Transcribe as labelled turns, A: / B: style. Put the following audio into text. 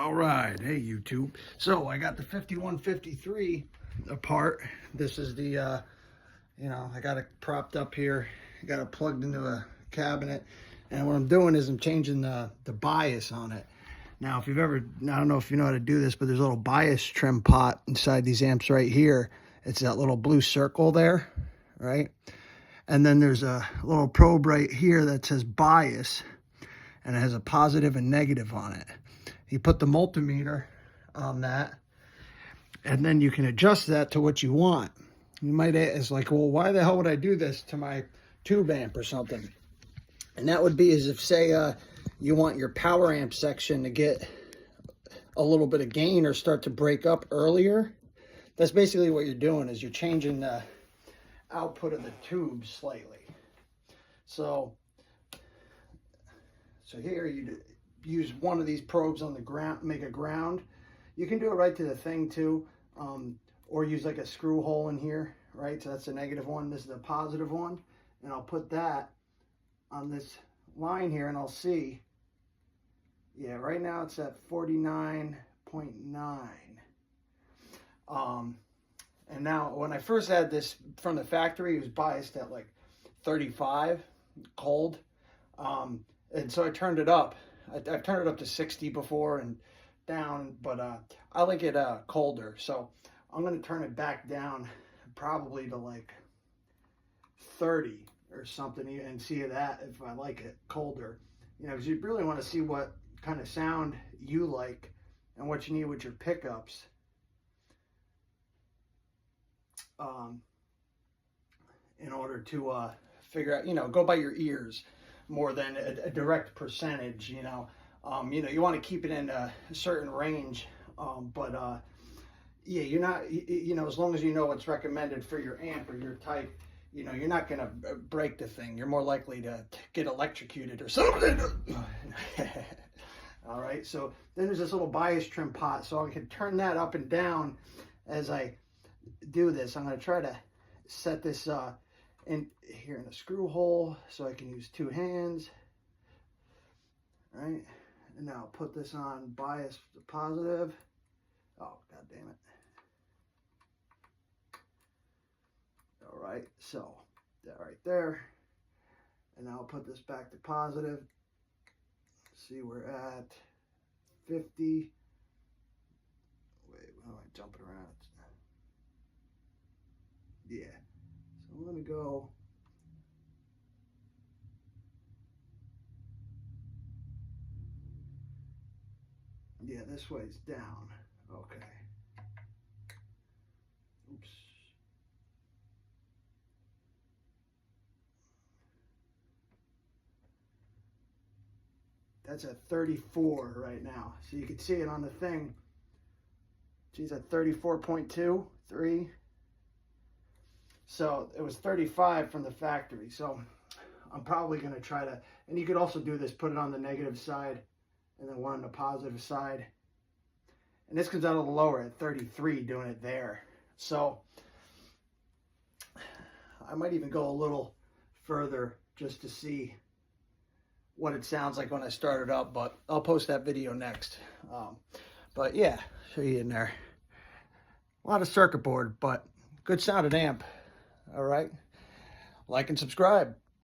A: All right, hey YouTube. So I got the 5153 apart. This is the, I got it propped up here. I got it plugged into a cabinet. And what I'm doing is I'm changing the bias on it. Now, if you've ever, I don't know if you know how to do this, but there's a little bias trim pot inside these amps right here. It's that little blue circle there, right? And then there's a little probe right here that says bias, and it has a positive and negative on it. You put the multimeter on that, and then you can adjust that to what you want. You might ask, like, well, why the hell would I do this to my tube amp or something? And that would be as if, say, you want your power amp section to get a little bit of gain or start to break up earlier. That's basically what you're doing, is you're changing the output of the tube slightly. So here you use one of these probes on the ground, make a ground. You can do it right to the thing too, or use like a screw hole in here, right? So that's the negative one, this is the positive one. And I'll put that on this line here and I'll see, yeah, right now it's at 49.9. And now when I first had this from the factory, it was biased at like 35 cold. And so I turned it up. I've turned it up to 60 before and down, but I like it colder. So I'm going to turn it back down probably to like 30 or something and see that if I like it colder. You know, because you really want to see what kind of sound you like and what you need with your pickups. In order to figure out, go by your ears more than a direct percentage, you want to keep it in a certain range, yeah, you're not, as long as you know what's recommended for your amp or your type, you're not going to break the thing. You're more likely to get electrocuted or something. All right, so then there's this little bias trim pot, so I can turn that up and down as I do this. I'm going to try to set this in here in a screw hole so I can use two hands. All right, and now I'll put this on bias positive. Oh, god damn it. All right, so that right there, and now I'll put this back to positive. See, we're at 50. Wait, how am I jumping around? Yeah, so I'm gonna go this way's down. Okay. Oops. That's at 34 right now. So you can see it on the thing. She's at 34.2, 3. So it was 35 from the factory. So I'm probably going to try to, and you could also do this, put it on the negative side and then one on the positive side. And this comes out a little lower at 33 doing it there. So I might even go a little further just to see what it sounds like when I start it up, but I'll post that video next. But yeah, show you in there. A lot of circuit board, but good sounding amp. All right, like and subscribe.